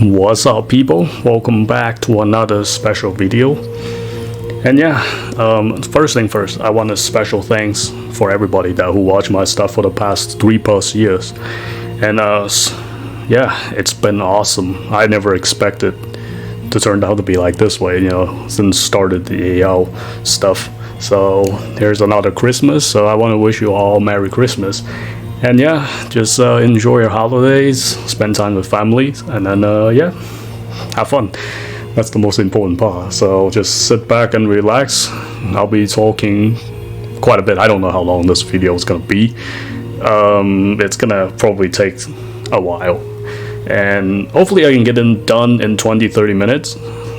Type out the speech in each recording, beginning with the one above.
What's up, people? Welcome back to another special video. And yeah, first thing first, I want a special thanks for everybody that who watched my stuff for the past 3+ years. And yeah, it's been awesome. I never expected to turn out to be like this way, since started the AL stuff. So here's another Christmas. So I want to wish you all Merry Christmas. And yeah, just enjoy your holidays, spend time with family, and then yeah, have fun. That's the most important part. So just sit back and relax. I'll be talking quite a bit. I don't know how long this video is gonna be. It's gonna probably take a while, and hopefully I can get it done in 20-30 minutes.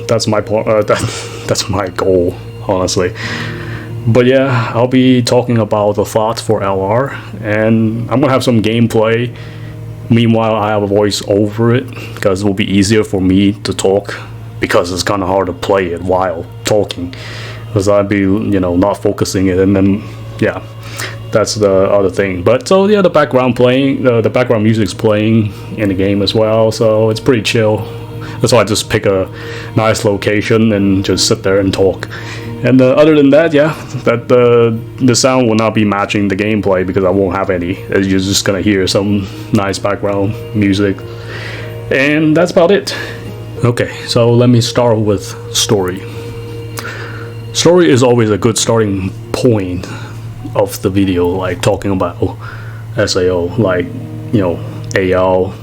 That's my that's my goal, honestly. But yeah, I'll be talking about the thoughts for LR, and I'm gonna have some gameplay. Meanwhile, I have a voice over it because it will be easier for me to talk, because it's kind of hard to play it while talking, because I'd be not focusing it, and then yeah, that's the other thing. But so yeah, the background music's playing in the game as well, so it's pretty chill. That's why I just pick a nice location and just sit there and talk. And other than that, yeah, that the sound will not be matching the gameplay because I won't have any. You're just gonna hear some nice background music, and that's about it. Okay, so let me start with story. Story is always a good starting point of the video, like talking about SAO, like AL.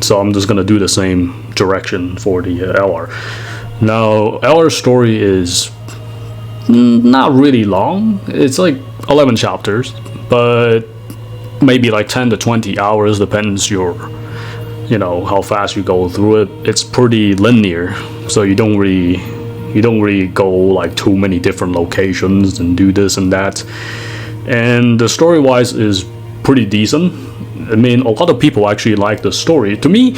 So I'm just gonna do the same direction for the LR. Now, LR story is not really long. It's like 11 chapters, but maybe like 10 to 20 hours, depends how fast you go through it. It's pretty linear, so you don't really go like too many different locations and do this and that. And the story wise is pretty decent. I mean, a lot of people actually like the story. To me,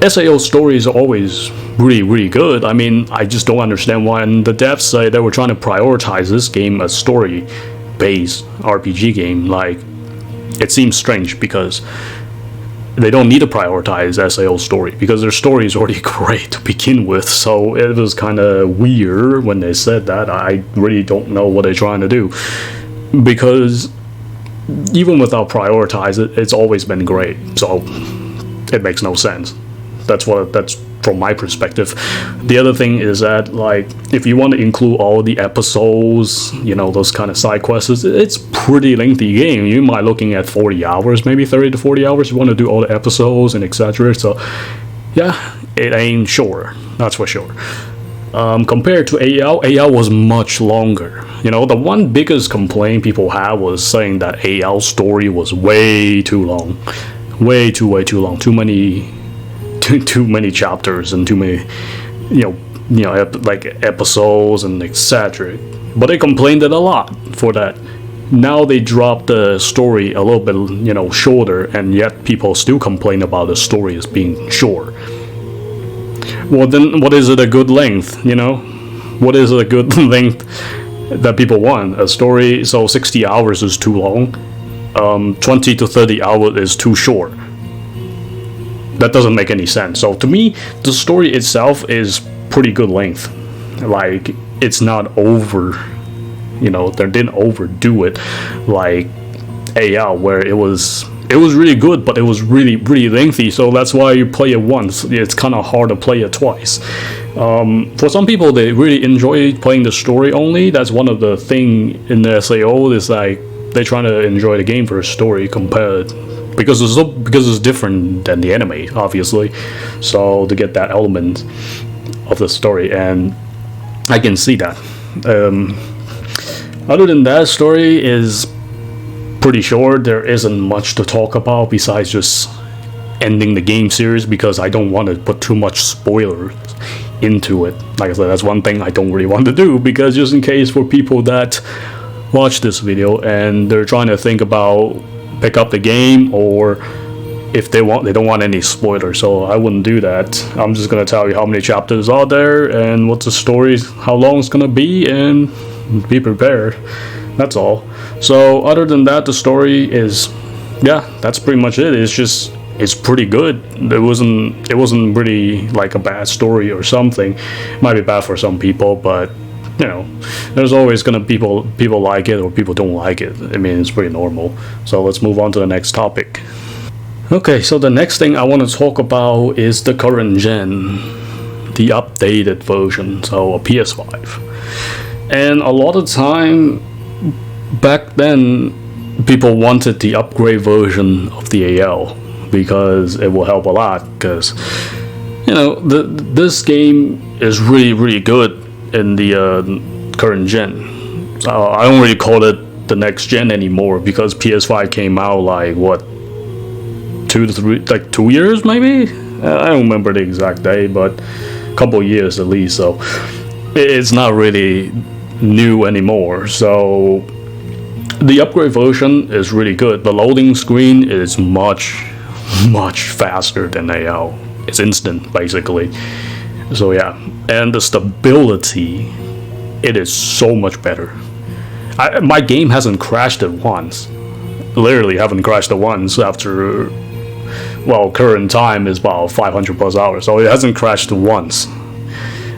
SAO stories are always really good. I mean, I just don't understand why. And the devs say they were trying to prioritize this game as story-based RPG game. Like, it seems strange because they don't need to prioritize SAO story because their story is already great to begin with. So it was kind of weird when they said that. I really don't know what they're trying to do, because even without prioritize it, it's always been great. So it makes no sense. That's from my perspective. The other thing is that, like, if you want to include all the episodes, those kind of side quests, it's pretty lengthy game. You might looking at 40 hours, maybe 30 to 40 hours. You want to do all the episodes and etc. So yeah, it ain't short, that's for sure. Compared to AL was much longer. The one biggest complaint people had was saying that AL story was way too long, way too long, too many chapters and too many like episodes and etc. But they complained it a lot for that. Now they dropped the story a little bit shorter, and yet people still complain about the story as being short. Well, then what is it a good length? What is a good length that people want? A story, so 60 hours is too long, 20 to 30 hours is too short. That doesn't make any sense. So to me, the story itself is pretty good length. Like, it's not over, they didn't overdo it like AL, where it was really good, but it was really lengthy. So that's why you play it once. It's kind of hard to play it twice. For some people, they really enjoy playing the story only. That's one of the thing in the SAO, is like they're trying to enjoy the game for a story compared, because it's different than the anime, obviously. So to get that element of the story, and I can see that. Other than that, story is pretty short. There isn't much to talk about besides just ending the game series, because I don't want to put too much spoilers into it. Like I said, that's one thing I don't really want to do, because just in case for people that watch this video and they're trying to think about pick up the game, or if they don't want any spoilers, so I wouldn't do that. I'm just gonna tell you how many chapters are there and what the story, how long it's gonna be, and be prepared. That's all. So other than that, the story is, yeah, that's pretty much it. It's just is pretty good. It wasn't really like a bad story or something. Might be bad for some people, but you know, there's always gonna people like it or people don't like it. I mean, it's pretty normal. So let's move on to the next topic. Okay, so the next thing I want to talk about is the current gen, the updated version, so a PS5. And a lot of time back then, people wanted the upgrade version of the AL because it will help a lot. Because you know, this game is really good in the current gen. I don't really call it the next gen anymore because PS5 came out like what, 2 to 3, like 2 years maybe. I don't remember the exact day, but a couple years at least. So it's not really new anymore. So the upgrade version is really good. The loading screen is much faster than AL. It's instant basically. So yeah, and the stability, it is so much better. My game hasn't crashed it once. Literally haven't crashed it once after, well, current time is about 500 plus hours, so it hasn't crashed once.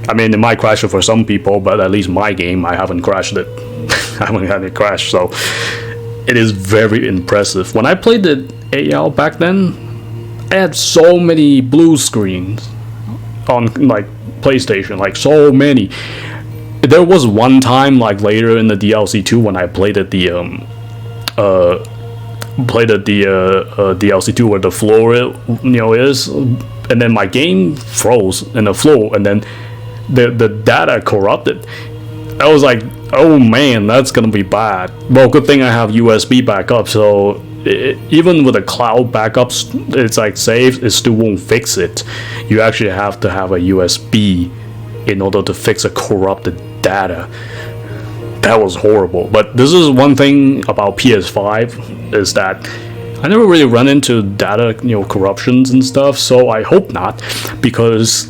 I mean, it might crash it for some people, but at least my game, I haven't crashed it. I haven't had it crash, so it is very impressive. When I played the AL back then, I had so many blue screens on like PlayStation, like so many. There was one time like later in the DLC 2 when I played at the DLC 2 where the floor is, and then my game froze in the floor, and then the data corrupted. I was like, oh man, that's gonna be bad. Well, good thing I have USB backup, so even with the cloud backups, it's like saved, it still won't fix it. You actually have to have a USB in order to fix a corrupted data. That was horrible. But this is one thing about PS5 is that I never really run into data, corruptions and stuff. So I hope not, because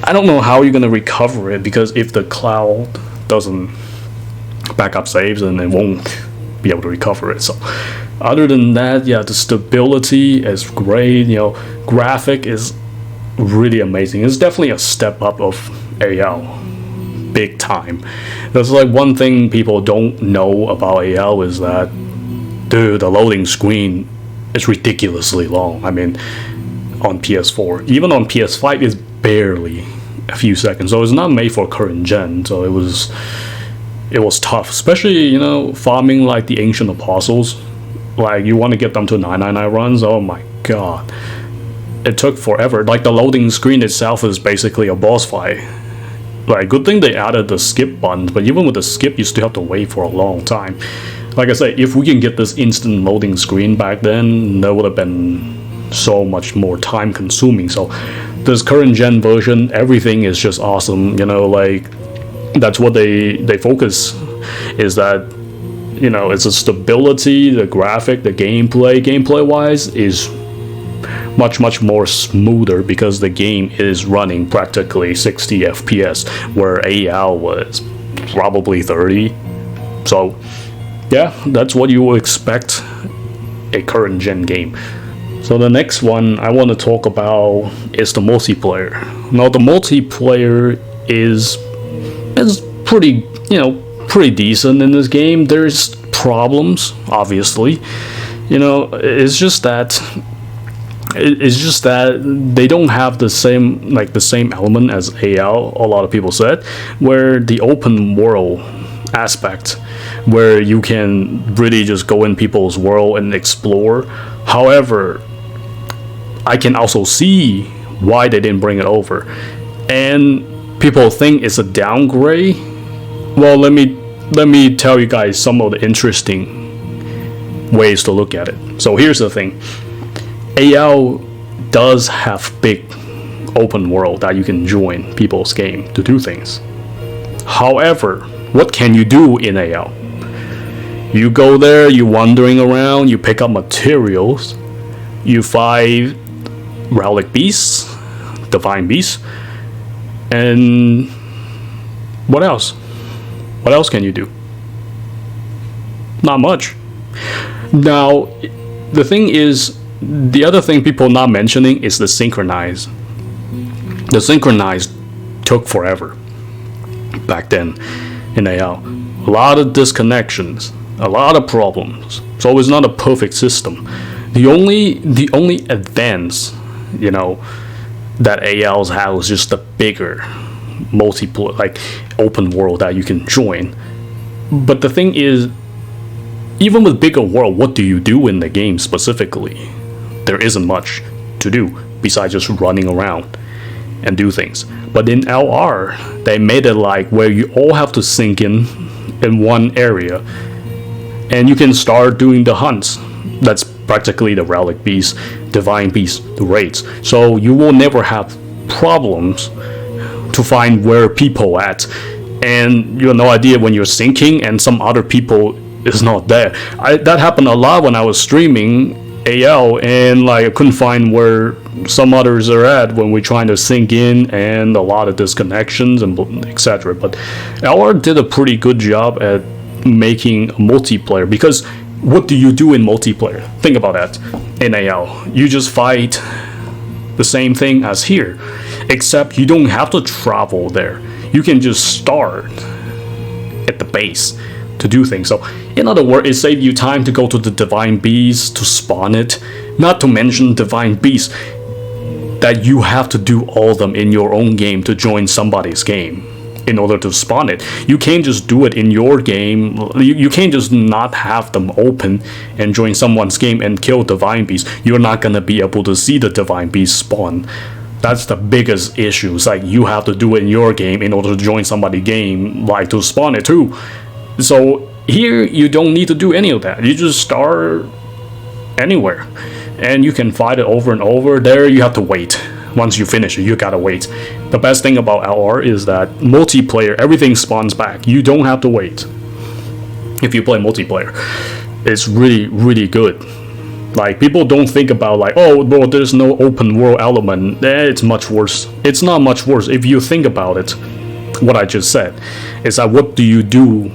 I don't know how you're gonna recover it. Because if the cloud doesn't back up saves, and it won't be able to recover it. So other than that, yeah, the stability is great. Graphic is really amazing. It's definitely a step up of AL, big time. That's like one thing people don't know about AL is that, dude, the loading screen is ridiculously long. I mean, on PS4, even on PS5, it's barely a few seconds. So it's not made for current gen. So it was tough, especially farming like the ancient apostles. Like you want to get them to 999 runs. Oh my god, it took forever. Like the loading screen itself is basically a boss fight. Like, good thing they added the skip button, but even with the skip, you still have to wait for a long time. Like I said, if we can get this instant loading screen back then, that would have been so much more time consuming. So this current gen version, everything is just awesome. Like that's what they focus, is that it's a stability, the graphic, the gameplay wise is much more smoother because the game is running practically 60 FPS where AL was probably 30. So yeah, that's what you would expect a current gen game. So the next one I want to talk about is the multiplayer. Now the multiplayer is pretty decent in this game. There's problems, obviously. It's just that they don't have the same element as AL. A lot of people said, where the open world aspect, where you can really just go in people's world and explore. However, I can also see why they didn't bring it over, and people think it's a downgrade. Well, let me tell you guys some of the interesting ways to look at it. So here's the thing. AL does have big open world that you can join people's game to do things. However, what can you do in AL? You go there, you're wandering around, you pick up materials, you fight relic beasts, divine beasts, and what else? What else can you do? Not much. Now, the thing is, the other thing people not mentioning is the synchronize. The synchronize took forever back then in AL. A lot of disconnections, a lot of problems. So it's not a perfect system. The only advance, that AL's had was just a bigger multiplayer, like open world that you can join. But the thing is, even with bigger world, what do you do in the game specifically? There isn't much to do besides just running around and do things. But in LR, they made it like where you all have to sync in one area, and you can start doing the hunts. That's practically the relic beasts, divine beasts, the raids. So you will never have problems to find where people at, and you have no idea when you're syncing and some other people is not there. That happened a lot when I was streaming AL, and I couldn't find where some others are at when we're trying to sync in, and a lot of disconnections and etc. But LR did a pretty good job at making multiplayer, because what do you do in multiplayer? Think about that. In AL, you just fight the same thing as here, except you don't have to travel there. You can just start at the base to do things. So in other words, it saves you time to go to the divine beast to spawn it, not to mention divine beasts that you have to do all of them in your own game to join somebody's game in order to spawn it. You can't just do it in your game. You can't just not have them open and join someone's game and kill divine beast. You're not gonna be able to see the divine beast spawn. That's the biggest issue. It's like you have to do it in your game in order to join somebody's game, to spawn it too. So here you don't need to do any of that. You just start anywhere and you can fight it over and over. There you have to wait. Once you finish it, you gotta wait. The best thing about LR is that multiplayer, everything spawns back. You don't have to wait. If you play multiplayer, it's really, really good. People don't think about there's no open world element. It's much worse. It's not much worse if you think about it. What I just said is that what do you do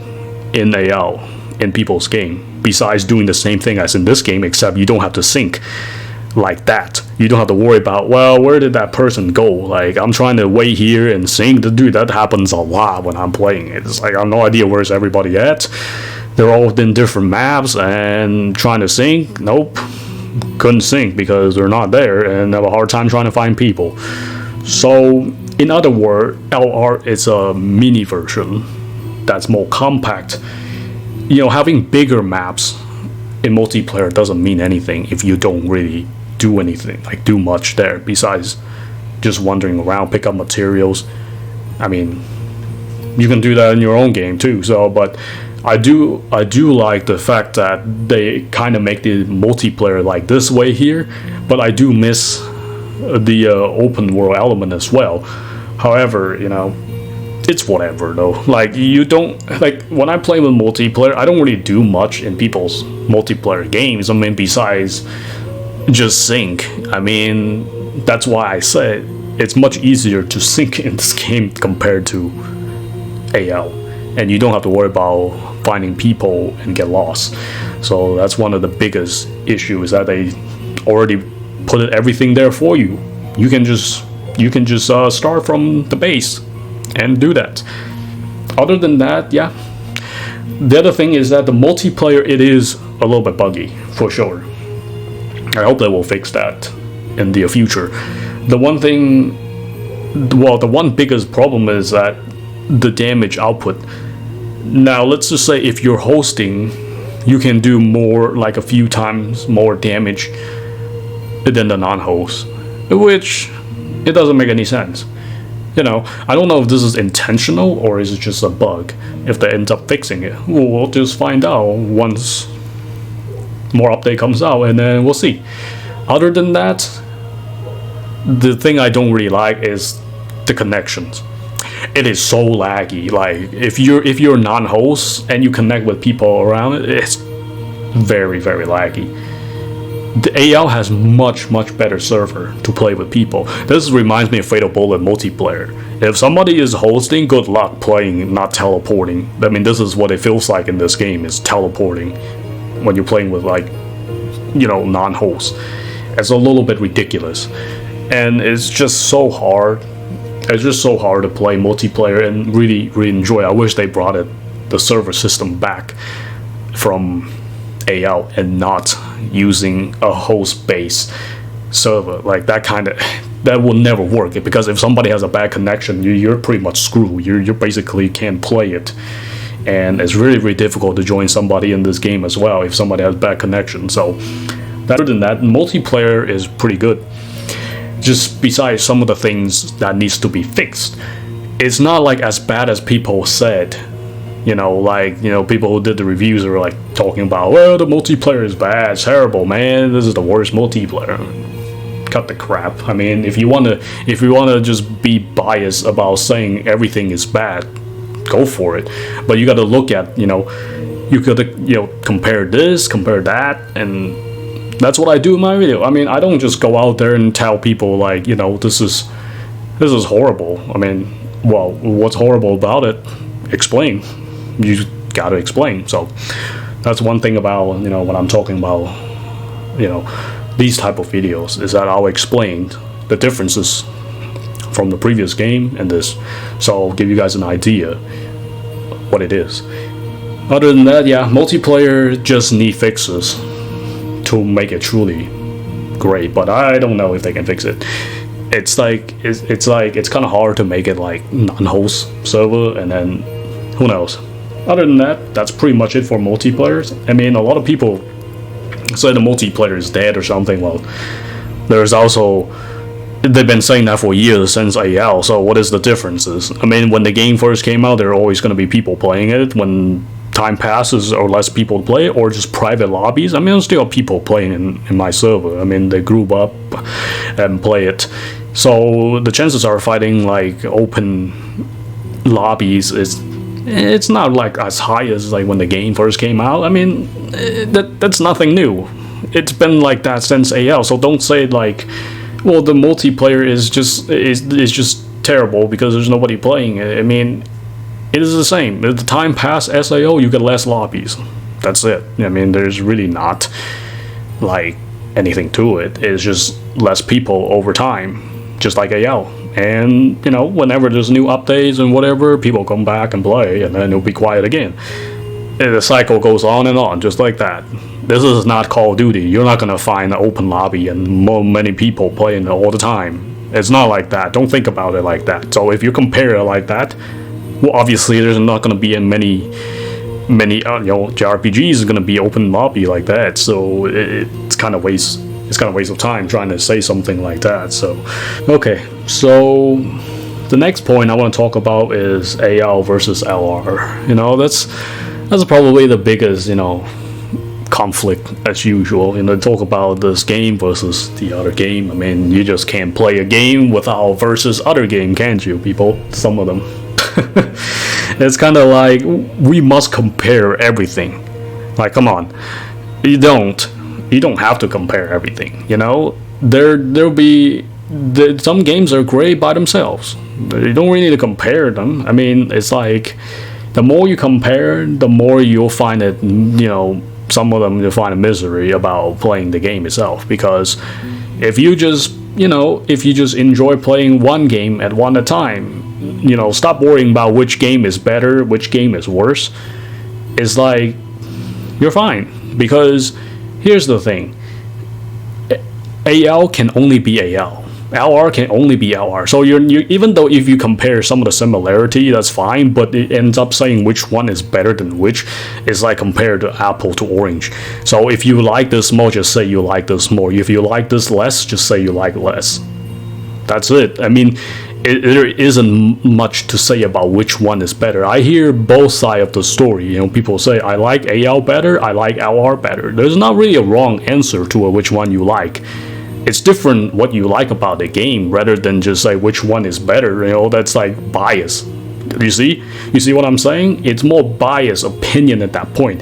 in AL in people's game besides doing the same thing as in this game, except you don't have to sync like that. You don't have to worry about, where did that person go? I'm trying to wait here and sync. Dude, that happens a lot when I'm playing it. It's I have no idea where's everybody at. They're all in different maps and trying to sync. Nope, couldn't sync because they're not there, and have a hard time trying to find people. So in other words, LR is a mini version that's more compact. Having bigger maps in multiplayer doesn't mean anything if you don't really do anything, do much there besides just wandering around, pick up materials. I mean, you can do that in your own game too. So, but I do like the fact that they kind of make the multiplayer like this way here, but I do miss the open world element as well. However, it's whatever though. You don't when I play with multiplayer, I don't really do much in people's multiplayer games. I mean, besides just sync. I mean, that's why I say it's much easier to sync in this game compared to AL, and you don't have to worry about finding people and get lost. So that's one of the biggest issues, that they already put everything there for you. You can just start from the base and do that. Other than that, yeah. The other thing is that the multiplayer, it is a little bit buggy for sure. I hope they will fix that in the future. The one biggest problem is that the damage output. Now let's just say if you're hosting, you can do more, a few times more damage than the non-host, which it doesn't make any sense. I don't know if this is intentional or is it just a bug. If they end up fixing it, we'll just find out once more update comes out, and then we'll see. Other than that, the thing I don't really like is the connections. It is so laggy. If you're non-host and you connect with people around it, it's very, very laggy. The AL has much better server to play with people. This reminds me of Fatal Bullet multiplayer. If somebody is hosting, good luck playing, not teleporting. I mean, this is what it feels like in this game, is teleporting when you're playing with non-hosts. It's a little bit ridiculous, and it's just so hard. It's just so hard to play multiplayer and really enjoy. I wish they brought the server system back from AL and not using a host-based server like that will never work, because if somebody has a bad connection, you're pretty much screwed. You basically can't play it, and it's really difficult to join somebody in this game as well if somebody has bad connection. So other than that, multiplayer is pretty good. Just besides some of the things that needs to be fixed, it's not like as bad as people said. People who did the reviews are like talking about, well, the multiplayer is bad, it's terrible, man, this is the worst multiplayer. Cut the crap. I mean, if you wanna just be biased about saying everything is bad, go for it. But you gotta look at, you could compare this, compare that, and that's what I do in my video. I mean, I don't just go out there and tell people like, this is horrible. I mean, well, what's horrible about it? Explain. You gotta explain. So that's one thing about when I'm talking about these type of videos, is that I'll explain the differences from the previous game and this, so I'll give you guys an idea what it is. Other than that, yeah, multiplayer just need fixes to make it truly great, but I don't know if they can fix it. It's kind of hard to make it like non-host server, and then who knows. Other than that, that's pretty much it for multiplayers. I mean, a lot of people say the multiplayer is dead or something. Well, there's also, they've been saying that for years since AL, so what is the differences? I mean, when the game first came out, there are always going to be people playing it. When time passes or less people play it, or just private lobbies, I mean, there's still people playing in my server. I mean, they grew up and play it. So the chances are fighting like open lobbies it's not like as high as like when the game first came out. I mean, that's nothing new. It's been like that since AL. So don't say like, well, the multiplayer is just terrible because there's nobody playing it. I mean, it is the same. At the time past SAO, you get less lobbies. That's it. I mean, there's really not like anything to it. It's just less people over time, just like AL. And whenever there's new updates and whatever, people come back and play, and then it'll be quiet again. And the cycle goes on, just like that. This is not Call of Duty. You're not gonna find an open lobby and many people playing it all the time. It's not like that. Don't think about it like that. So if you compare it like that, well, obviously there's not gonna be many JRPGs is gonna be open lobby like that. So it's kind of waste of time trying to say something like that. So okay, so the next point I want to talk about is AL versus LR. That's probably the biggest conflict as usual. Talk about this game versus the other game. I mean, you just can't play a game without versus other game, can't you, people? Some of them. It's kind of like we must compare everything. Like, come on, you don't have to compare everything. There'll be some games are great by themselves. You don't really need to compare them. I mean, it's like the more you compare, the more you'll find it. Some of them you'll find a misery about playing the game itself, because if you just enjoy playing one game at one at a time, stop worrying about which game is better, which game is worse. It's like you're fine, because here's the thing. AL can only be AL. LR can only be LR. So you even though if you compare some of the similarity, that's fine, but it ends up saying which one is better than which. It's like compared to apple to orange. So if you like this more, just say you like this more. If you like this less, just say you like less. That's it. I mean, there isn't much to say about which one is better. I hear both sides of the story. People say, I like AL better, I like LR better. There's not really a wrong answer to which one you like. It's different what you like about the game, rather than just say which one is better. That's like bias. You see what I'm saying? It's more biased opinion at that point.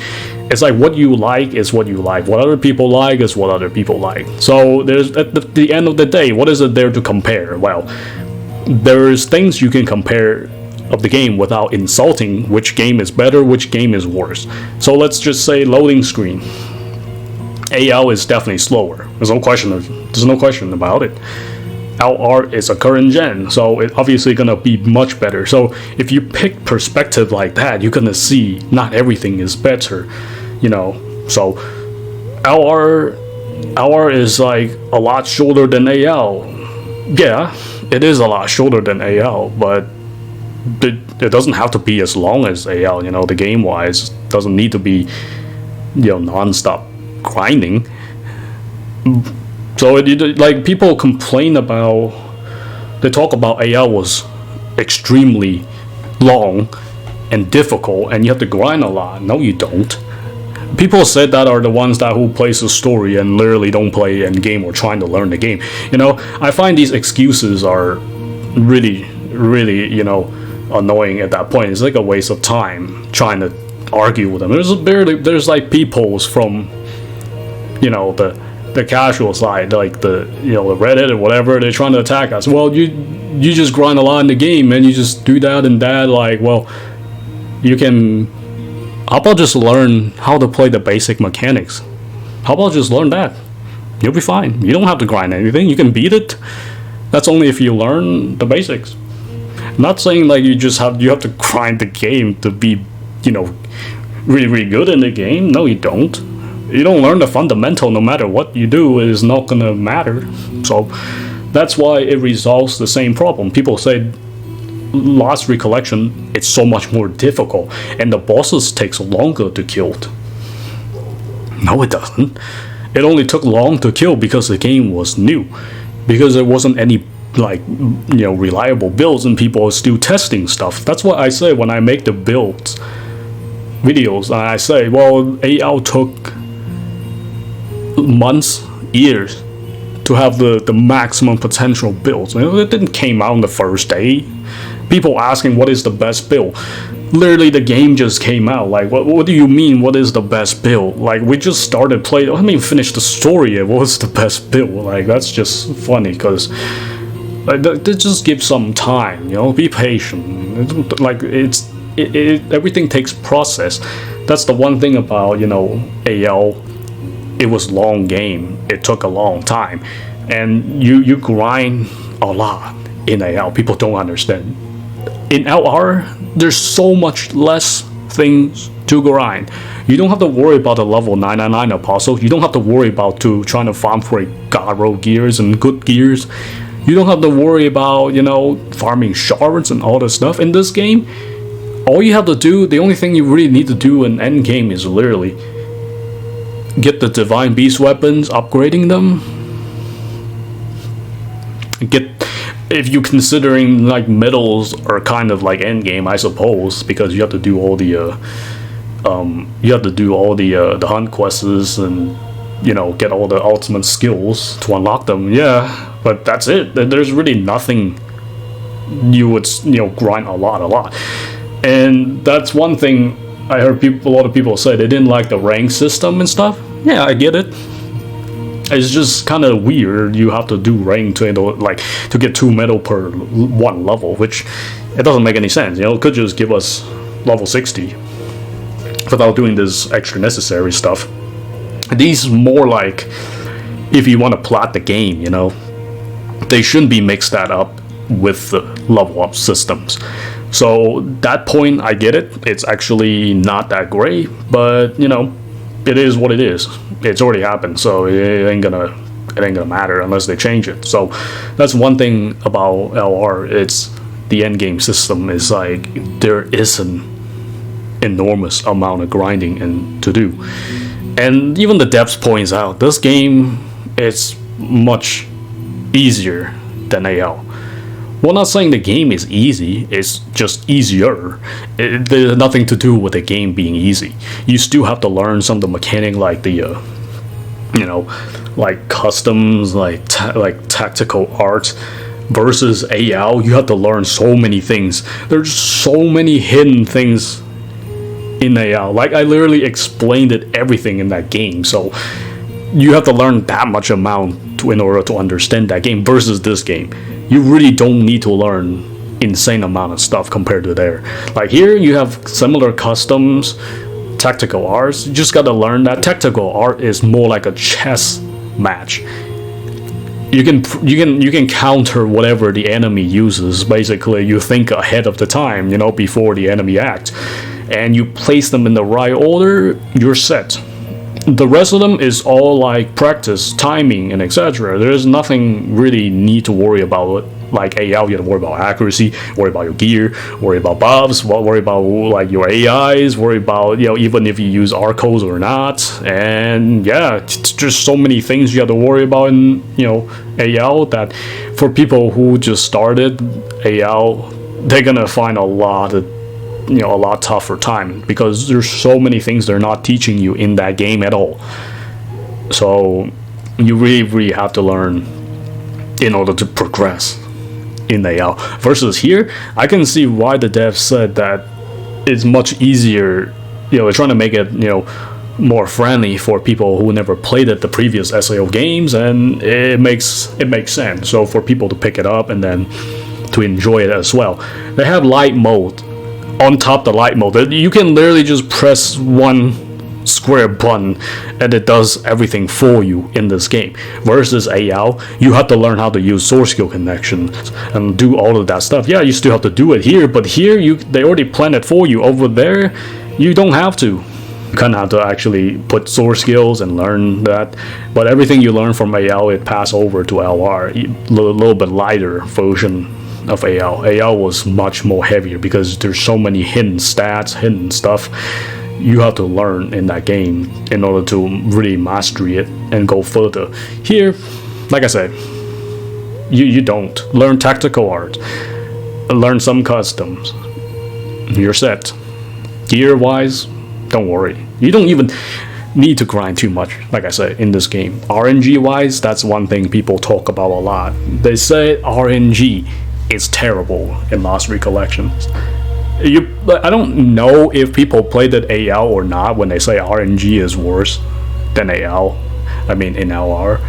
It's like what you like is what you like. What other people like is what other people like. So there's at the end of the day, what is it there to compare? Well, there's things you can compare of the game without insulting which game is better, which game is worse. So let's just say loading screen. AL is definitely slower. There's no question about it. LR is a current gen, so it's obviously gonna be much better. So if you pick perspective like that, you're gonna see not everything is better, you know. So LR is like a lot shorter than AL. Yeah, it is a lot shorter than AL, but it doesn't have to be as long as AL. You know, the game wise doesn't need to be, you know, non-stop grinding. So like people complain about, they talk about AL was extremely long and difficult, and you have to grind a lot. No, you don't. People said that are the ones that who plays the story and literally don't play end game or trying to learn the game. You know, I find these excuses are really, you know, annoying at that point. It's like a waste of time trying to argue with them. There's like peoples from, you know, the casual side, like the, you know, the Reddit or whatever, they're trying to attack us. Well, you just grind a lot in the game and you just do that and that. Like, well, you can, how about just learn how to play the basic mechanics? How about just learn that? You'll be fine. You don't have to grind anything. You can beat it. That's only if you learn the basics. I'm not saying like you have to grind the game to be, you know, really good in the game. No, you don't. You don't learn the fundamental. No matter what you do, it is not gonna matter. So that's why it resolves the same problem. People say Lost Recollection, it's so much more difficult and the bosses takes longer to kill. No, it doesn't. It only took long to kill because the game was new, because there wasn't any, like, you know, reliable builds and people are still testing stuff. That's what I say when I make the builds videos. I say, well, AL took months, years to have the maximum potential builds. It didn't came out on the first day. People asking what is the best build. Literally, the game just came out. Like, what do you mean? What is the best build? Like, we just started playing. I mean, finished the story yet. What's the best build? Like, that's just funny because, like, they just give some time. You know, be patient. Like, everything takes process. That's the one thing about, you know, AL. It was long game. It took a long time, and you grind a lot in AL. People don't understand. In LR, there's so much less things to grind. You don't have to worry about the level 999 apostles. You don't have to worry about trying to farm for Garo gears and good gears. You don't have to worry about, you know, farming shards and all this stuff. In this game, all you have to do, the only thing you really need to do in end game is literally get the divine beast weapons, upgrading them. If you considering like medals are kind of like end game, I suppose, because you have to do all the the hunt quests and, you know, get all the ultimate skills to unlock them. Yeah, but that's it. There's really nothing you would, you know, grind a lot, and that's one thing I heard a lot of people say they didn't like the rank system and stuff. Yeah, I get it. It's just kind of weird. You have to do rank to, like, to get 2 medal per one level, which it doesn't make any sense. You know, it could just give us level 60 without doing this extra necessary stuff. These more like if you want to plot the game, you know, they shouldn't be mixed that up with the level up systems. So that point, I get it. It's actually not that great, but, you know, it is what it is. It's already happened, so it ain't gonna matter unless they change it. So that's one thing about LR. It's the end game system is like there is an enormous amount of grinding and to do, and even the devs points out this game is much easier than AL. We're not saying the game is easy, it's just easier. There's nothing to do with the game being easy. You still have to learn some of the mechanic, like the, you know, like customs, like tactical arts. Versus AL, you have to learn so many things. There's so many hidden things in AL. Like, I literally explained everything in that game, so you have to learn that much amount in order to understand that game. Versus this game, you really don't need to learn insane amount of stuff compared to there. Like here, you have similar customs, tactical arts, you just gotta learn that tactical art is more like a chess match. You can counter whatever the enemy uses. Basically, you think ahead of the time, before the enemy acts, and you place them in the right order, you're set. The rest of them is all like practice, timing, and etc. There's nothing really need to worry about. Like AL, you have to worry about accuracy, worry about your gear, worry about buffs, worry about like your AIs, worry about even if you use arcos or not. And yeah, it's just so many things you have to worry about in AL that for people who just started AL, they're gonna find a lot tougher time, because there's so many things they're not teaching you in that game at all. So you really have to learn in order to progress in AL. Versus here, I can see why the devs said that it's much easier. They're trying to make it more friendly for people who never played it, the previous SAO games, and it makes sense. So for people to pick it up and then to enjoy it as well. They have light mode. On top of the light mode, you can literally just press one square button and it does everything for you in this game. Versus AL, you have to learn how to use source skill connections and do all of that stuff. Yeah, you still have to do it here, but here they already planned it for you. Over there, you don't have to. You kind of have to actually put source skills and learn that. But everything you learn from AL, it pass over to LR, a little bit lighter version of AL. AL was much more heavier because there's so many hidden stats, hidden stuff you have to learn in that game in order to really master it and go further. Here, like I said, you don't learn tactical art, learn some customs, you're set. Gear wise, don't worry, you don't even need to grind too much. Like I said, in this game, RNG wise, that's one thing people talk about a lot. They say RNG is terrible in Lost Recollections. I don't know if people played it AL or not when they say RNG is worse than AL. I mean in LR.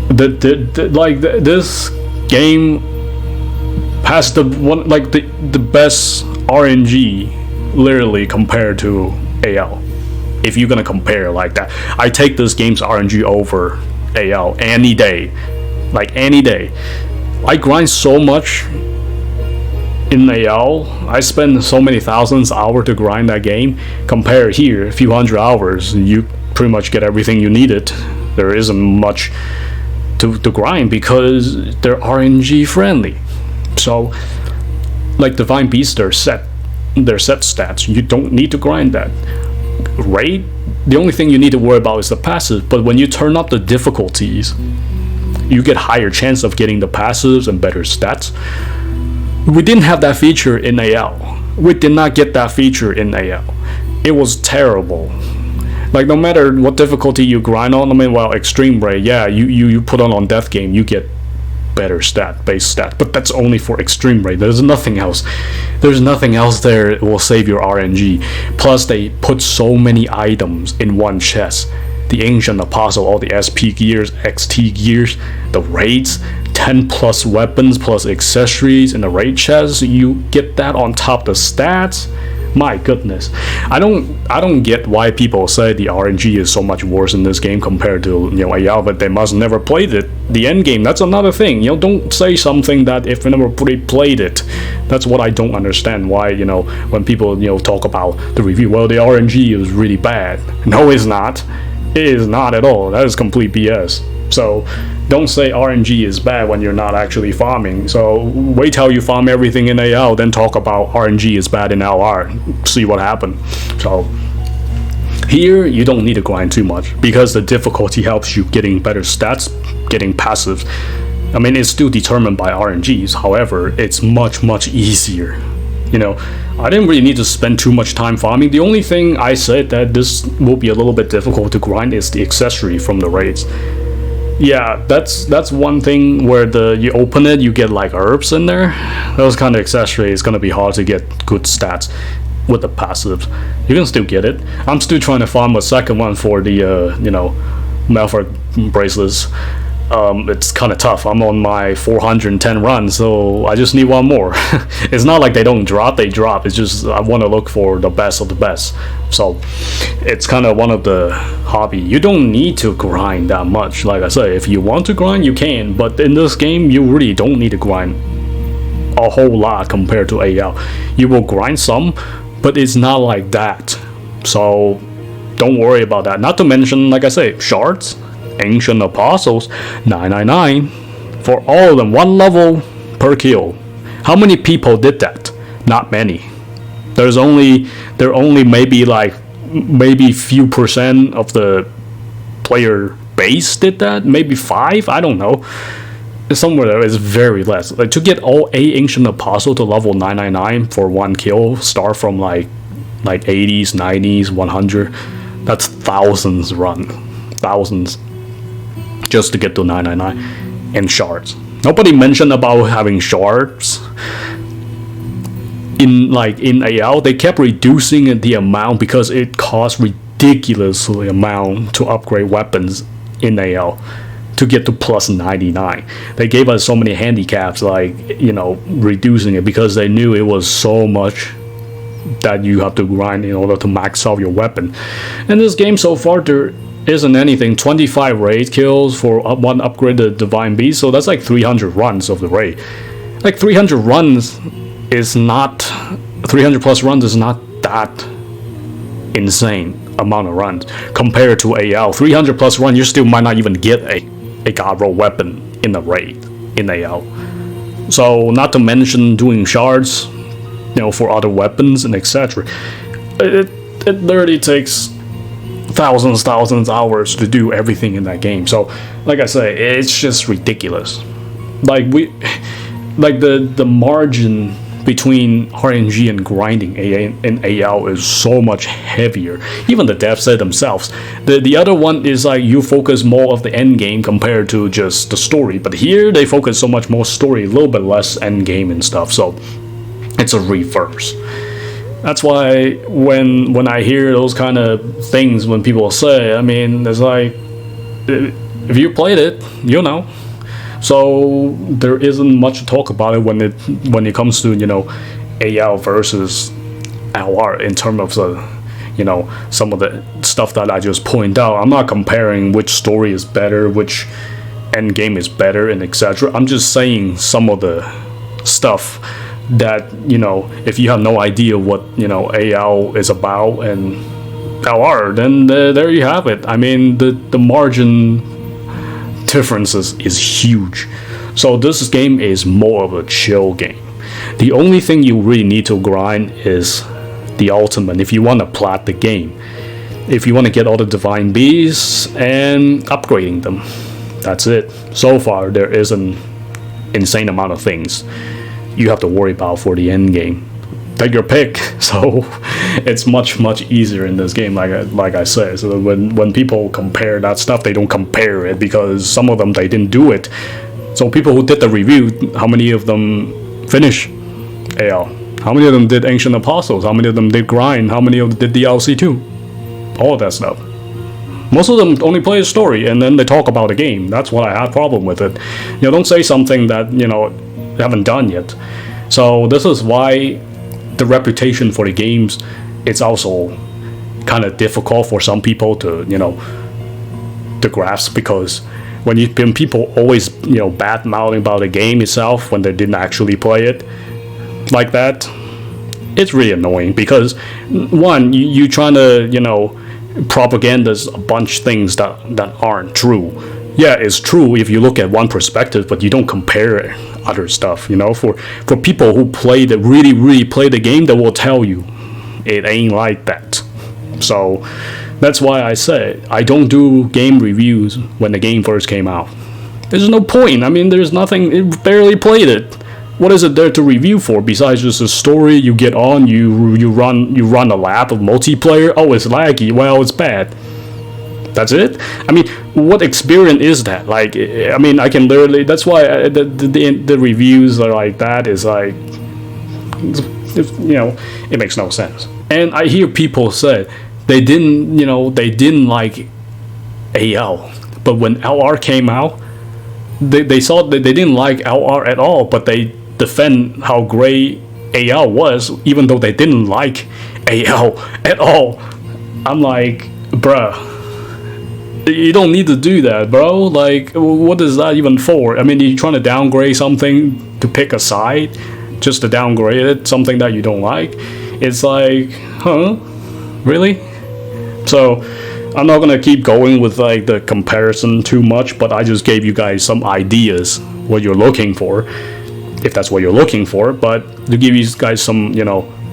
This game has the best RNG literally compared to AL. If you're gonna compare like that, I take this game's RNG over AL any day. Like any day. I grind so much in AL, I spend so many thousands of hours to grind that game. Compare here, a few hundred hours, you pretty much get everything you needed. There isn't much to grind because they're RNG friendly. So, like Divine Beast, they're set stats. You don't need to grind that. Raid, the only thing you need to worry about is the passive. But when you turn up the difficulties, you get higher chance of getting the passives and better stats. We didn't have that feature in AL. We did not get that feature in AL. It was terrible. Like no matter what difficulty you grind on, extreme raid, yeah, you put on death game, you get better base stat, but that's only for extreme raid. There's nothing else. There's nothing else there that will save your RNG. Plus they put so many items in one chest. The Ancient Apostle, all the SP gears, XT gears, the raids, 10 plus weapons plus accessories in the raid chest. You get that on top of the stats. My goodness, I don't get why people say the RNG is so much worse in this game compared to AL, but they must never played it. The end game, that's another thing. Don't say something that if you never played it. That's what I don't understand. Why when people talk about the review, well, the RNG is really bad. No, it's not. It is not at all. That is complete BS. So don't say RNG is bad when you're not actually farming. So wait till you farm everything in AL, then talk about RNG is bad in LR. See what happens. So here you don't need to grind too much because the difficulty helps you getting better stats, getting passives. I mean, it's still determined by RNGs. However, it's much easier. I didn't really need to spend too much time farming. The only thing I said that this will be a little bit difficult to grind is the accessory from the raids. Yeah, that's one thing where you open it, you get like herbs in there. Those kind of accessory is gonna be hard to get good stats with the passives. You can still get it. I'm still trying to farm a second one for the Malphite bracelets. it's kind of tough. I'm on my 410 run, so I just need one more. It's not like they don't drop, they drop. It's just I want to look for the best of the best. So it's kind of one of the hobby. You don't need to grind that much. Like I say, if you want to grind, you can. But in this game, you really don't need to grind a whole lot compared to AL. You will grind some, but it's not like that. So don't worry about that. Not to mention, like I say, shards, ancient apostles, 999 for all of them, one level per kill. How many people did that? Not many. There only maybe few percent of the player base did that. Maybe 5. I don't know. Somewhere there is very less. Like to get all 8 ancient apostle to level 999 for one kill, start from like 80s, 90s, 100. That's thousands run, thousands, just to get to 999 and shards. Nobody mentioned about having shards. In AL, they kept reducing the amount because it costs ridiculously amount to upgrade weapons in AL to get to plus 99. They gave us so many handicaps, like, reducing it because they knew it was so much that you have to grind in order to max out your weapon. In this game so far, there isn't anything. 25 raid kills for one upgraded divine beast, so that's like 300 runs of the raid. Like 300 runs is not 300 plus runs is not that insane amount of runs compared to AL. 300 plus run, you still might not even get a god roll weapon in the raid in AL. So not to mention doing shards, for other weapons and etc. It literally takes thousands hours to do everything in that game. So like I say, it's just ridiculous. Like the margin between RNG and grinding in AL is so much heavier. Even the devs said themselves. The other one is like you focus more of the end game compared to just the story. But here they focus so much more story, a little bit less end game and stuff. So it's a reverse. That's why when I hear those kind of things, when people say, I mean, it's like, if you played it, So there isn't much to talk about it when it comes to AL versus LR in terms of the some of the stuff that I just point out. I'm not comparing which story is better, which end game is better, and etc. I'm just saying some of the stuff that if you have no idea what AL is about and LR, then there you have it. I mean the margin differences is huge. So this game is more of a chill game. The only thing you really need to grind is the ultimate if you want to plat the game, if you want to get all the divine beasts and upgrading them. That's it. So far there is an insane amount of things you have to worry about for the end game. Take your pick. So it's much easier in this game, like I said. So when people compare that stuff, they don't compare it because some of them they didn't do it. So people who did the review, how many of them finish AL? How many of them did Ancient Apostles? How many of them did grind? How many of them did DLC 2? All of that stuff. Most of them only play a story and then they talk about the game. That's what I had problem with it. Don't say something that haven't done yet. So this is why the reputation for the games, it's also kind of difficult for some people to to grasp, because when people always bad mouthing about the game itself when they didn't actually play it like that, it's really annoying because one, you trying to propagandas a bunch of things that aren't true. Yeah, it's true if you look at one perspective, but you don't compare other stuff. For people who really play the game, they will tell you it ain't like that. So that's why I say I don't do game reviews when the game first came out. There's no point. I mean, there's nothing. It barely played it. What is it there to review for besides just a story? You get on, you run a lap of multiplayer. Oh, it's laggy. Well, it's bad. That's it. I mean, what experience is that? Like, I mean, I can literally. That's why the reviews are like that. Is like, it makes no sense. And I hear people say they didn't like AL, but when LR came out, they saw that they didn't like LR at all, but they defend how great AL was, even though they didn't like AL at all. I'm like, bruh, you don't need to do that, bro. Like, what is that even for? I mean, you're trying to downgrade something to pick a side, just to downgrade it, something that you don't like. It's like, huh? Really? So I'm not gonna keep going with like the comparison too much, but I just gave you guys some ideas what you're looking for, if that's what you're looking for. But to give you guys some,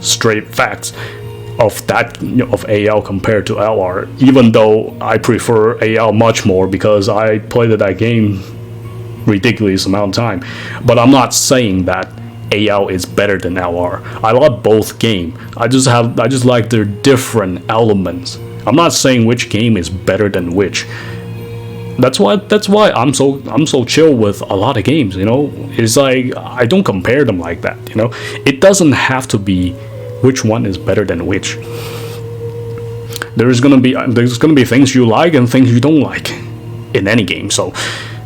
straight facts of that, of AL compared to LR, even though I prefer AL much more because I played that game ridiculous amount of time. But I'm not saying that AL is better than LR. I love both game. I just like their different elements. I'm not saying which game is better than which. That's why I'm so chill with a lot of games. It's like I don't compare them like that. It doesn't have to be which one is better than which. There's gonna be things you like and things you don't like in any game. So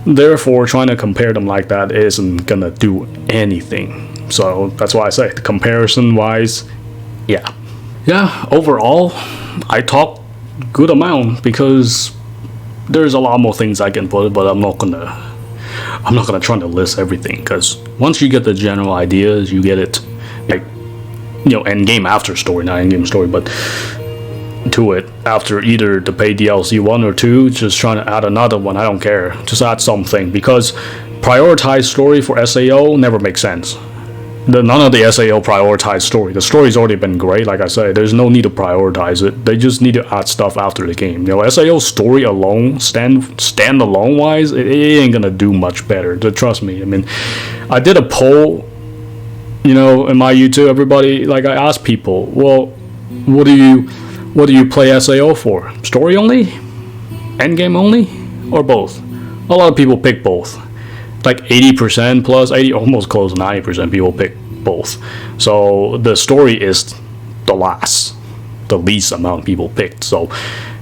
therefore, trying to compare them like that isn't gonna do anything. So that's why I say, comparison wise, yeah. Overall, I talk good amount because there's a lot more things I can put, but I'm not gonna try to list everything, because once you get the general ideas, you get it, like, end game after story, not end game story, but to it after either the paid DLC 1 or 2, just trying to add another one. I don't care, just add something, because prioritize story for SAO never makes sense. None of the SAO prioritize story. The story's already been great. Like I said, there's no need to prioritize it. They just need to add stuff after the game. SAO story alone, stand alone wise, it ain't gonna do much better. Trust me. I mean, I did a poll, in my YouTube. Everybody, like, I asked people, well, what do you play SAO for? Story only, endgame only, or both? A lot of people pick both. Like 80% plus 80, almost close to 90% people pick both. So the story is the least amount of people picked. So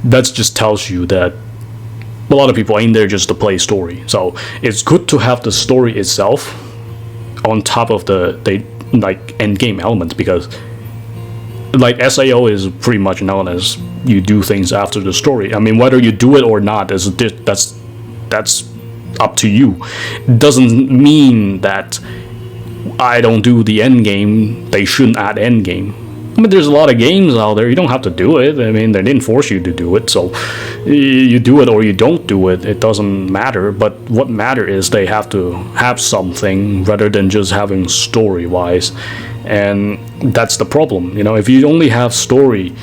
that just tells you that a lot of people ain't there just to play story. So it's good to have the story itself on top of the like end game elements, because like SAO is pretty much known as you do things after the story. I mean, whether you do it or not that's up to you. It doesn't mean that I don't do the end game, they shouldn't add end game. I mean, there's a lot of games out there, you don't have to do it. I mean, they didn't force you to do it, so you do it or you don't do it, it doesn't matter. But what matters is they have to have something rather than just having story wise, and that's the problem. If you only have story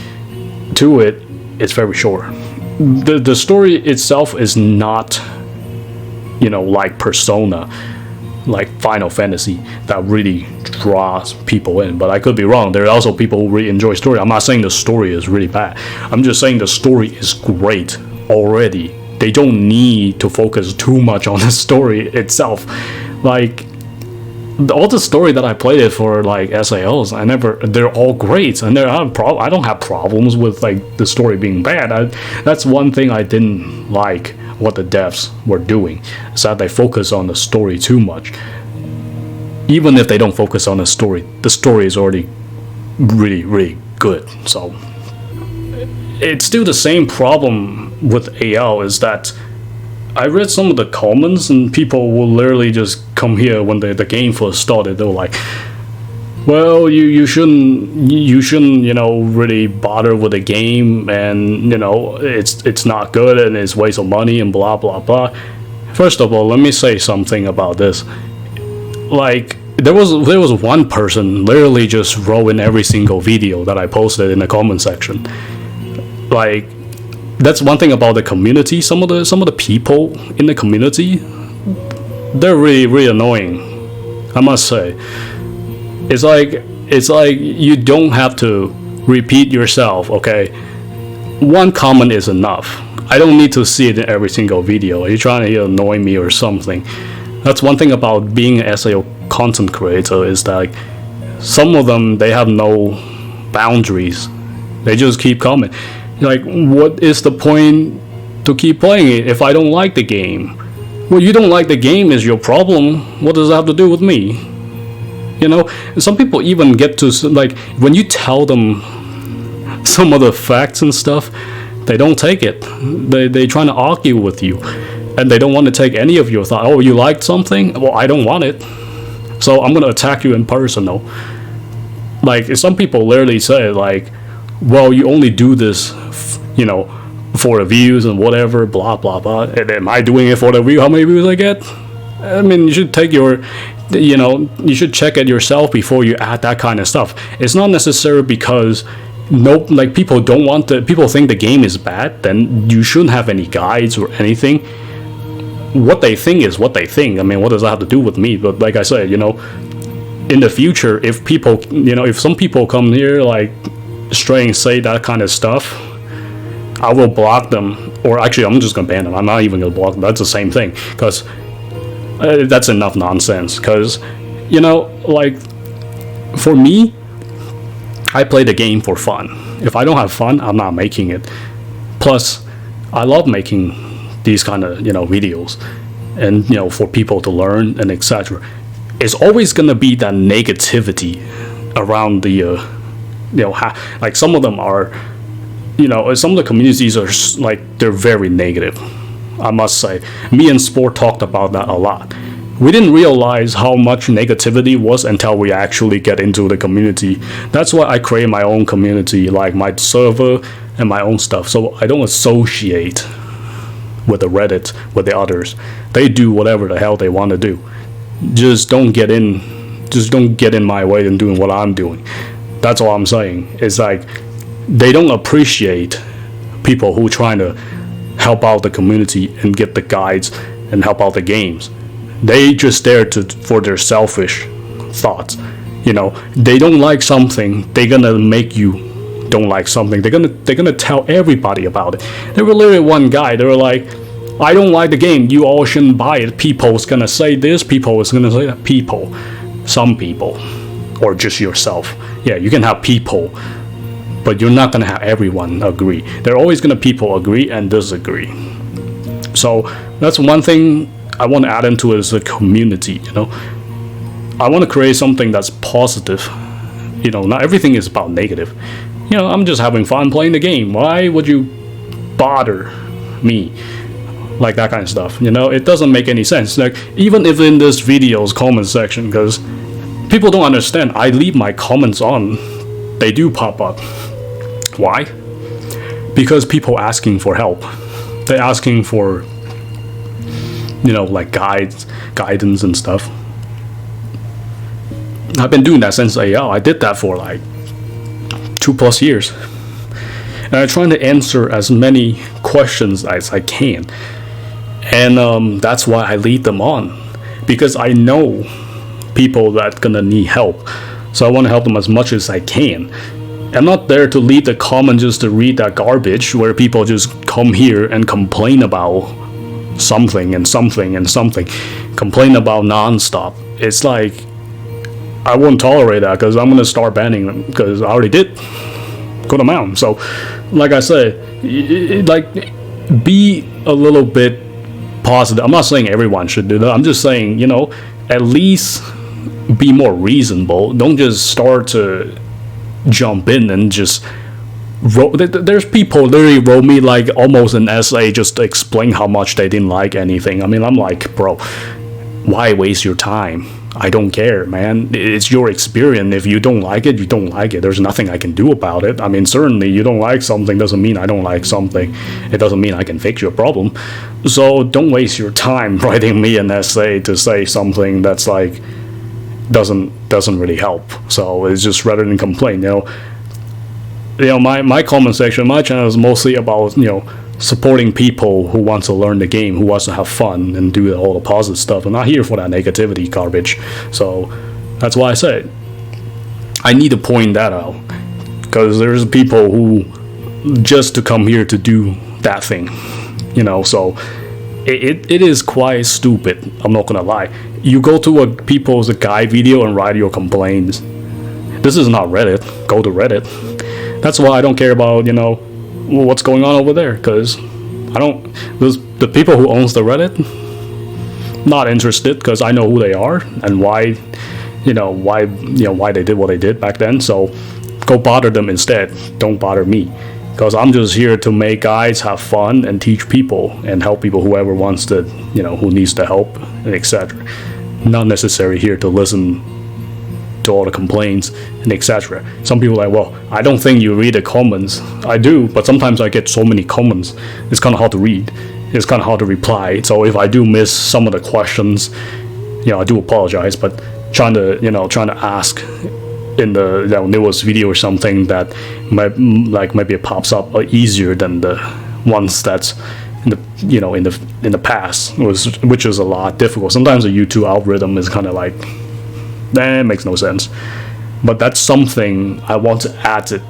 to it, it's very short. The story itself is not like Persona, like Final Fantasy, that really draws people in. But I could be wrong. There are also people who really enjoy story. I'm not saying the story is really bad. I'm just saying the story is great already. They don't need to focus too much on the story itself. Like, all the story that I played it for, like SAOs, they're all great, and I don't have problems with like the story being bad. That's one thing I didn't like what the devs were doing, is that they focus on the story too much. Even if they don't focus on the story is already really, really good. So it's still the same problem with AL, is that I read some of the comments and people will literally just come here when the game first started. They were like, well, you shouldn't really bother with the game, and it's not good and it's waste of money and blah blah blah. First of all, let me say something about this. Like, there was one person literally just wrote in every single video that I posted in the comment section. Like, that's one thing about the community. Some of the people in the community, they're really, really annoying, I must say. It's like you don't have to repeat yourself, okay? One comment is enough. I don't need to see it in every single video. Are you trying to annoy me or something? That's one thing about being an SAO content creator, is that, like, some of them, they have no boundaries. They just keep coming. Like, what is the point to keep playing it if I don't like the game? Well, you don't like the game is your problem. What does that have to do with me? You know, some people even get to, like, when you tell them some of the facts and stuff, they don't take it. They trying to argue with you, and they don't want to take any of your thought. Oh, you liked something? Well, I don't want it, so I'm gonna attack you in personal. Like, some people literally say, like, well, you only do this, you know, for the views and whatever, blah blah blah. And am I doing it for the view? How many views I get? I mean, you should take your, you know, you should check it yourself before you add that kind of stuff. It's not necessary because like, people don't want to, people think the game is bad, then you shouldn't have any guides or anything. What they think is what they think. I mean, what does that have to do with me? But like I said, you know, in the future, if people, you know, if some people come here like straight and say that kind of stuff, I will block them. Or actually, I'm just gonna ban them. I'm not even gonna block them. That's the same thing, because that's enough nonsense. Because, you know, like, for me, I play the game for fun. If I don't have fun, I'm not making it. Plus, I love making these kind of, you know, videos, and, you know, for people to learn and etc. It's always gonna be that negativity around the, you know, like, some of them are, you know, some of the communities are like, they're very negative. I must say, me and Sport talked about that a lot. We didn't realize how much negativity was until we actually get into the community. That's why I create my own community, like my server and my own stuff. So I don't associate with the Reddit, with the others. They do whatever the hell they want to do. Just don't get in my way in doing what I'm doing. That's all I'm saying. It's like, they don't appreciate people who are trying to help out the community and get the guides and help out the games. They just there for their selfish thoughts. You know, they don't like something, they're gonna make you don't like something. They're gonna tell everybody about it. There were literally one guy, they were like, I don't like the game, you all shouldn't buy it. People's gonna say this, people is gonna say that. People, some people, or just yourself. Yeah, you can have people, but you're not gonna have everyone agree. There are always gonna people agree and disagree. So that's one thing I want to add into it, is a community. You know, I want to create something that's positive. You know, not everything is about negative. You know, I'm just having fun playing the game. Why would you bother me? Like, that kind of stuff. You know, it doesn't make any sense. Like, even if in this video's comment section, because people don't understand, I leave my comments on. They do pop up. Why? Because people asking for help. They're asking for, you know, like, guidance and stuff. I've been doing that since AL. I did that for like 2+ years. And I'm trying to answer as many questions as I can. And that's why I lead them on. Because I know people that gonna need help. So I want to help them as much as I can. I'm not there to leave the comment just to read that garbage where people just come here and complain about something and something and something. Complain about non-stop. It's like, I won't tolerate that, because I'm going to start banning them, because I already did. Good amount. So, like I said, like, be a little bit positive. I'm not saying everyone should do that. I'm just saying, you know, at least be more reasonable. Don't just start to jump in and just there's people literally wrote me like almost an essay just to explain how much they didn't like anything. I mean, I'm like, bro, why waste your time? I don't care, man. It's your experience. If you don't like it, you don't like it. There's nothing I can do about it. I mean, certainly you don't like something doesn't mean I don't like something. It doesn't mean I can fix your problem. So don't waste your time writing me an essay to say something that's like doesn't really help. So it's just rather than complain, you know, my comment section, my channel is mostly about, you know, supporting people who want to learn the game, who wants to have fun and do all the positive stuff. I'm not here for that negativity garbage. So that's why I said I need to point that out, because there's people who just to come here to do that thing, you know. So it is quite stupid. I'm not gonna lie. You go to a people's guide video and write your complaints. This is not Reddit. Go to Reddit. That's why I don't care about, you know, what's going on over there, because I don't. The people who owns the Reddit, not interested because I know who they are and why they did what they did back then. So go bother them instead. Don't bother me, because I'm just here to make guys have fun and teach people and help people, whoever wants to, who needs the help, and etc. Not necessary here to listen to all the complaints and etc. Some people are like, well, I don't think you read the comments. I do, but sometimes I get so many comments, it's kind of hard to read. It's kind of hard to reply. So if I do miss some of the questions, I do apologize. But trying to ask in the newest video or something that maybe it pops up easier than the ones that's in the past, which is a lot difficult. Sometimes the YouTube algorithm is kind of like, it makes no sense. But that's something I want to add it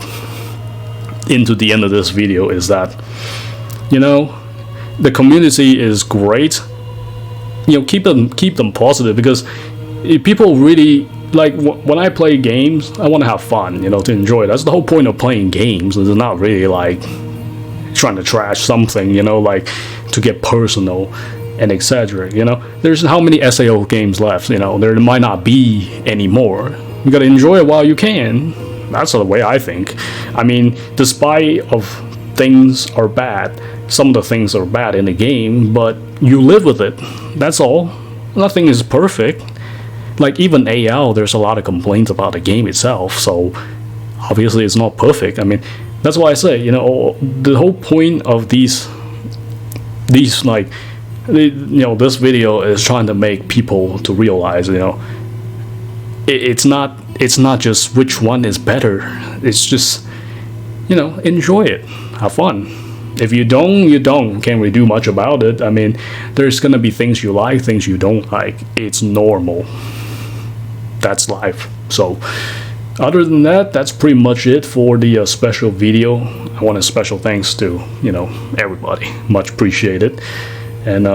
into the end of this video, is that the community is great. Keep them positive, because if people really like when I play games, I want to have fun, to enjoy. That's the whole point of playing games. It's not really like trying to trash something, like to get personal and exaggerate. There's how many SAO games left? There might not be any more. You gotta enjoy it while you can. That's the way I think. I mean, despite of things are bad, some of the things are bad in the game, but you live with it. That's all. Nothing is perfect. Like even AL, there's a lot of complaints about the game itself, so obviously it's not perfect. I mean, that's why I say, the whole point of these like, this video is trying to make people to realize, it's not just which one is better. It's just, enjoy it, have fun. If you don't, you don't. Can't really do much about it. I mean, there's gonna be things you like, things you don't like. It's normal. That's life. So other than that, that's pretty much it for the special video. I want a special thanks to everybody. Much appreciated. And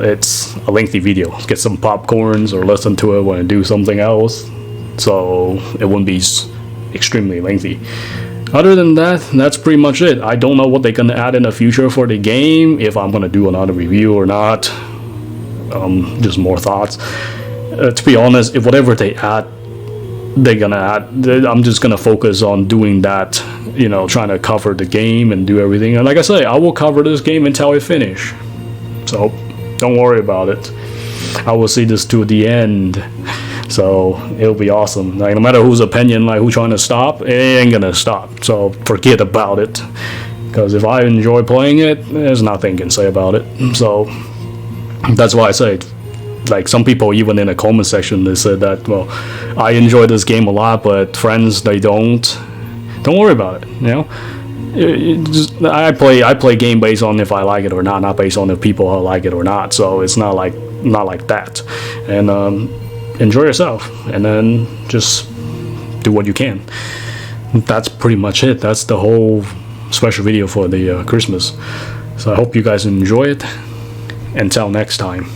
it's a lengthy video. Get some popcorns or listen to it when I do something else, so it wouldn't be extremely lengthy. Other than that, that's pretty much it. I don't know what they're gonna add in the future for the game, if I'm gonna do another review or not. Just more thoughts. To be honest, if whatever they're gonna add, I'm just gonna focus on doing that, trying to cover the game and do everything. And like I say, I will cover this game until I finish. So don't worry about it. I will see this to the end. So it'll be awesome. Like no matter whose opinion, like who's trying to stop, it ain't gonna stop. So forget about it. Because if I enjoy playing it, there's nothing you can say about it. So that's why I say, like some people even in the comment section, they said that, well, I enjoy this game a lot, but friends, they don't. Don't worry about it. I play game based on if I like it or not based on if people like it or not. So it's not like that. And enjoy yourself, and then just do what you can. That's pretty much it. That's the whole special video for the Christmas. So I hope you guys enjoy it. Until next time.